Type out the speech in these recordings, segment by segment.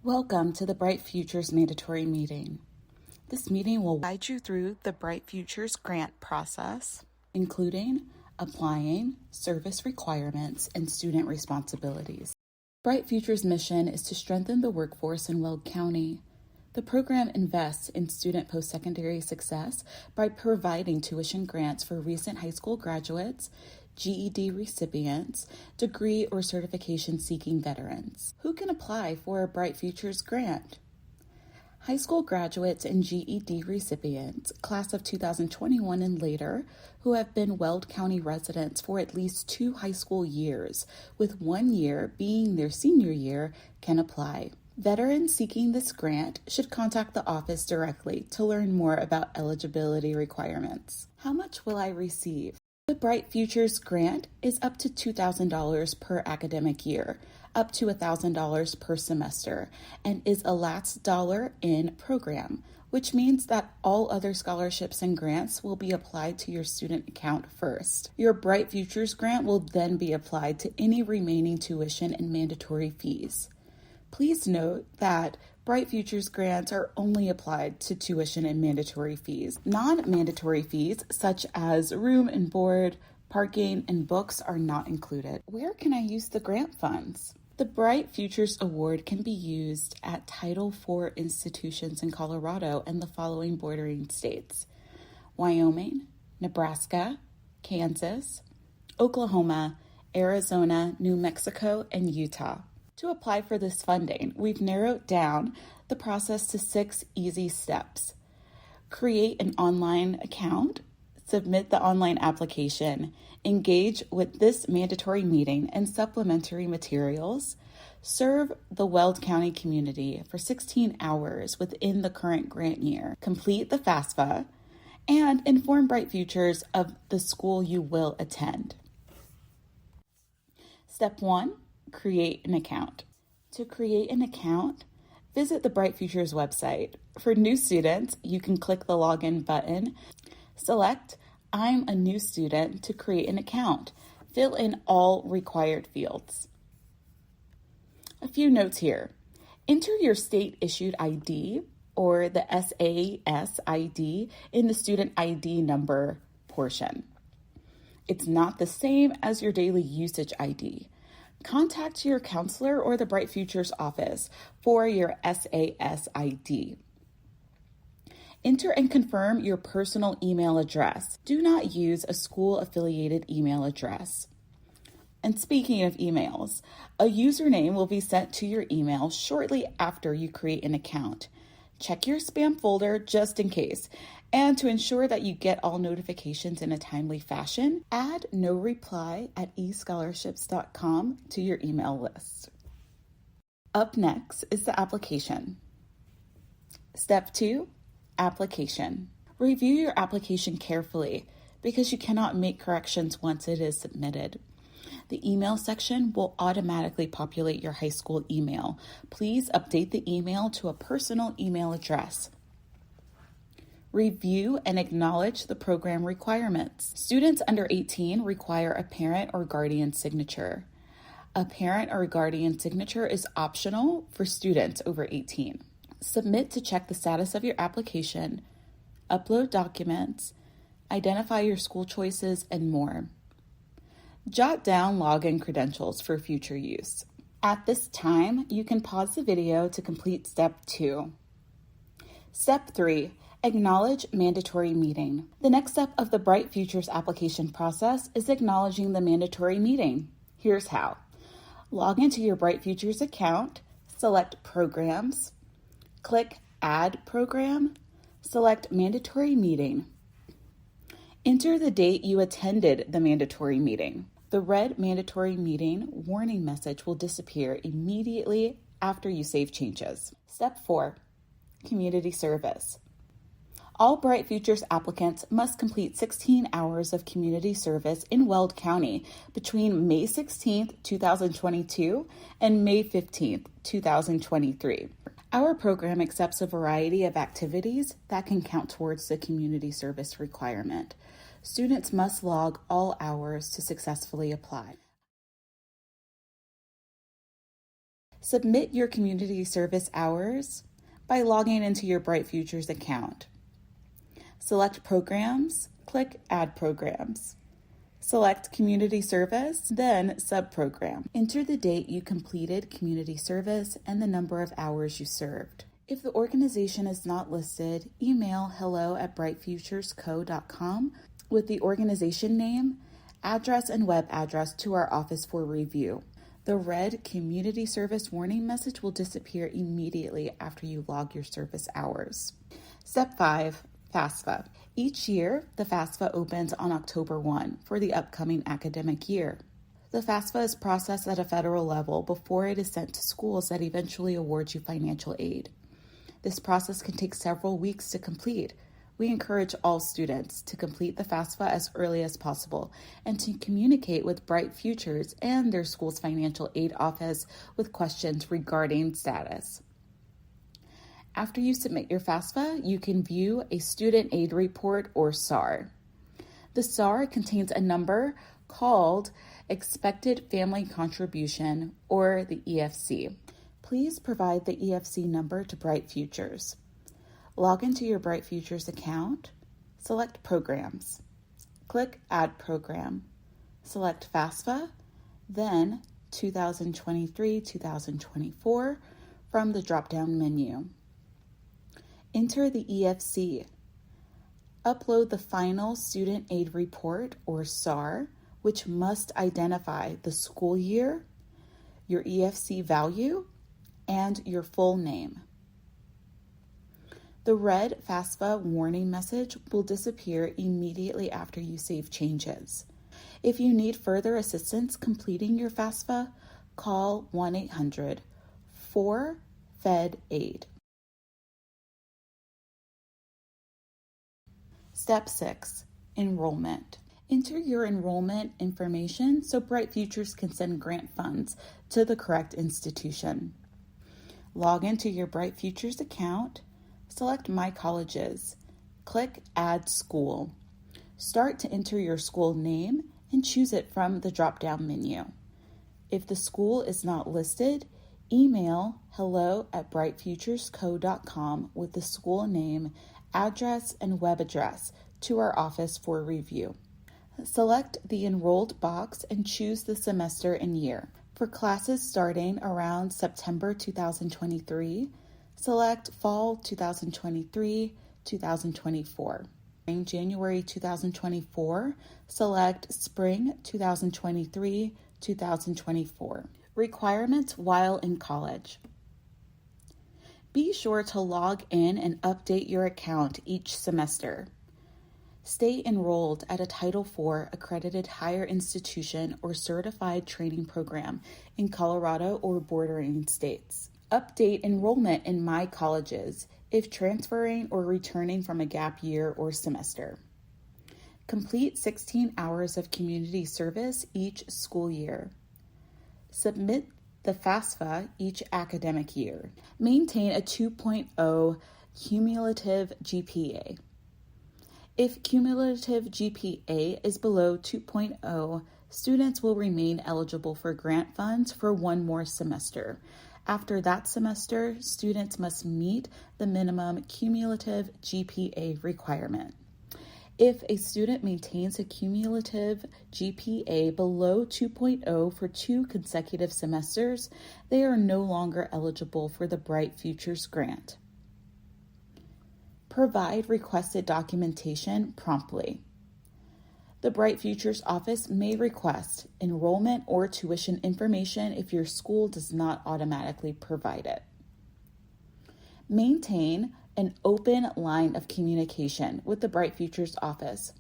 Welcome to the Bright Futures Mandatory Meeting. This meeting will guide you through the Bright Futures grant process, including applying, service requirements, and student responsibilities. Bright Futures' mission is to strengthen the workforce in Weld County. The program invests in student post-secondary success by providing tuition grants for recent high school graduates, GED recipients, degree or certification-seeking veterans. Who can apply for a Bright Futures grant? High school graduates and GED recipients, class of 2021 and later, who have been Weld County residents for at least 2 high school years, with 1 year being their senior year, can apply. Veterans seeking this grant should contact the office directly to learn more about eligibility requirements. How much will I receive? The Bright Futures grant is up to $2,000 per academic year, up to $1,000 per semester, and is a last dollar in program, which means that all other scholarships and grants will be applied to your student account first. Your Bright Futures grant will then be applied to any remaining tuition and mandatory fees. Please note that Bright Futures grants are only applied to tuition and mandatory fees. Non-mandatory fees, such as room and board, parking, and books, are not included. Where can I use the grant funds? The Bright Futures Award can be used at Title IV institutions in Colorado and the following bordering states: Wyoming, Nebraska, Kansas, Oklahoma, Arizona, New Mexico, and Utah. To apply for this funding, we've narrowed down the process to 6 easy steps. Create an online account, submit the online application, engage with this mandatory meeting and supplementary materials, serve the Weld County community for 16 hours within the current grant year, complete the FAFSA, and inform Bright Futures of the school you will attend. Step 1. Create an account. To create an account, visit the Bright Futures website. For new students, you can click the login button, select I'm a new student to create an account. Fill in all required fields. A few notes here. Enter your state-issued ID or the SAS ID in the student ID number portion. It's not the same as your daily usage ID. Contact your counselor or the Bright Futures office for your SAS ID. Enter and confirm your personal email address. Do not use a school-affiliated email address. And speaking of emails, a username will be sent to your email shortly after you create an account. Check your spam folder just in case. And to ensure that you get all notifications in a timely fashion, add no reply at escholarships.com to your email list. Up next is the application. Step 2, application. Review your application carefully because you cannot make corrections once it is submitted. The email section will automatically populate your high school email. Please update the email to a personal email address. Review and acknowledge the program requirements. Students under 18 require a parent or guardian signature. A parent or guardian signature is optional for students over 18. Submit to check the status of your application, upload documents, identify your school choices, and more. Jot down login credentials for future use. At this time, you can pause the video to complete Step 2. Step 3. Acknowledge mandatory meeting. The next step of the Bright Futures application process is acknowledging the mandatory meeting. Here's how. Log into your Bright Futures account, select Programs, click Add Program, select Mandatory Meeting. Enter the date you attended the mandatory meeting. The red mandatory meeting warning message will disappear immediately after you save changes. Step 4. Community service. All Bright Futures applicants must complete 16 hours of community service in Weld County between May 16, 2022 and May 15, 2023. Our program accepts a variety of activities that can count towards the community service requirement. Students must log all hours to successfully apply. Submit your community service hours by logging into your Bright Futures account. Select Programs, click Add Programs. Select Community Service, then Subprogram. Enter the date you completed community service and the number of hours you served. If the organization is not listed, email hello@brightfuturesco.com with the organization name, address, and web address to our office for review. The red community service warning message will disappear immediately after you log your service hours. Step 5, FAFSA. Each year, the FAFSA opens on October 1 for the upcoming academic year. The FAFSA is processed at a federal level before it is sent to schools that eventually award you financial aid. This process can take several weeks to complete. We encourage all students to complete the FAFSA as early as possible and to communicate with Bright Futures and their school's financial aid office with questions regarding status. After you submit your FAFSA, you can view a student aid report or SAR. The SAR contains a number called Expected Family Contribution, or the EFC. Please provide the EFC number to Bright Futures. Log into your Bright Futures account, select Programs. Click Add Program. Select FAFSA, then 2023-2024 from the drop-down menu. Enter the EFC. Upload the final student aid report, or SAR, which must identify the school year, your EFC value, and your full name. The red FAFSA warning message will disappear immediately after you save changes. If you need further assistance completing your FAFSA, call 1-800-4-FED-AID. Step 6, Enrollment. Enter your enrollment information so Bright Futures can send grant funds to the correct institution. Log into your Bright Futures account, select My Colleges, click Add School. Start to enter your school name and choose it from the drop-down menu. If the school is not listed, email hello@brightfuturesco.com with the school name, address, and web address to our office for review. Select the enrolled box and choose the semester and year. For classes starting around September 2023, select Fall 2023-2024. In January 2024, select Spring 2023-2024. Requirements while in college. Be sure to log in and update your account each semester. Stay enrolled at a Title IV accredited higher institution or certified training program in Colorado or bordering states. Update enrollment in My Colleges if transferring or returning from a gap year or semester. Complete 16 hours of community service each school year. Submit the FAFSA each academic year. Maintain a 2.0 cumulative GPA. If cumulative GPA is below 2.0, students will remain eligible for grant funds for one more semester. After that semester, students must meet the minimum cumulative GPA requirement. If a student maintains a cumulative GPA below 2.0 for 2 consecutive semesters, they are no longer eligible for the Bright Futures grant. Provide requested documentation promptly. The Bright Futures office may request enrollment or tuition information if your school does not automatically provide it. Maintain an open line of communication with the Bright Futures office.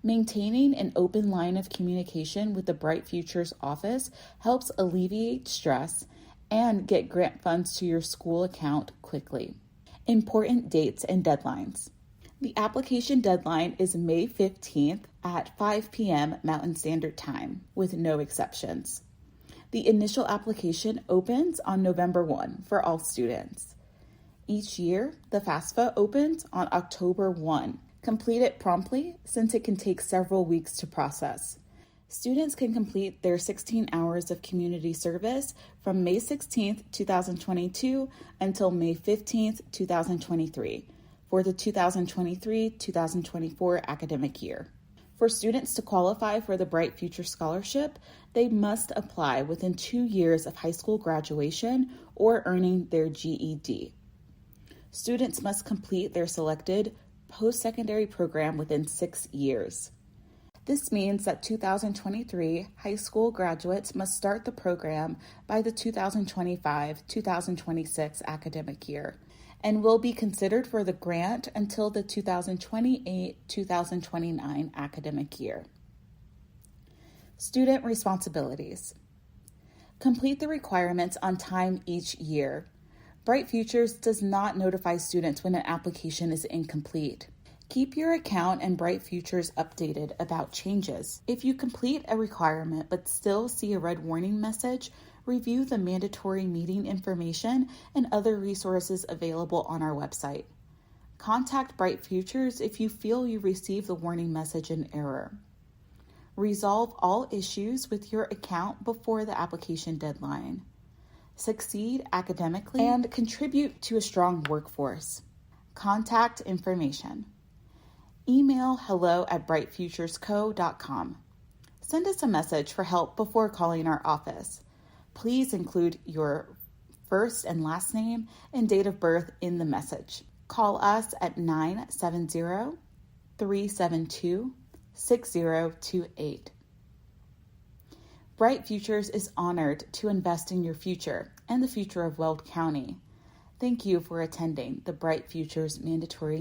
Maintaining an open line of communication with the Bright Futures office helps alleviate stress and get grant funds to your school account quickly. Important dates and deadlines. The application deadline is May 15th at 5 p.m. Mountain Standard Time, with no exceptions. The initial application opens on November 1 for all students. Each year, the FAFSA opens on October 1. Complete it promptly since it can take several weeks to process. Students can complete their 16 hours of community service from May 16th, 2022 until May 15th, 2023 for the 2023-2024 academic year. For students to qualify for the Bright Future Scholarship, they must apply within 2 years of high school graduation or earning their GED. Students must complete their selected post-secondary program within 6 years. This means that 2023 high school graduates must start the program by the 2025-2026 academic year and will be considered for the grant until the 2028-2029 academic year. Student responsibilities. Complete the requirements on time each year. Bright Futures does not notify students when an application is incomplete. Keep your account and Bright Futures updated about changes. If you complete a requirement but still see a red warning message, review the mandatory meeting information and other resources available on our website. Contact Bright Futures if you feel you received the warning message in error. Resolve all issues with your account before the application deadline. Succeed academically and contribute to a strong workforce. Contact information. Email hello@brightfuturesco.com. Send us a message for help before calling our office. Please include your first and last name and date of birth in the message. Call us at 970-372-6028. Bright Futures is honored to invest in your future and the future of Weld County. Thank you for attending the Bright Futures Mandatory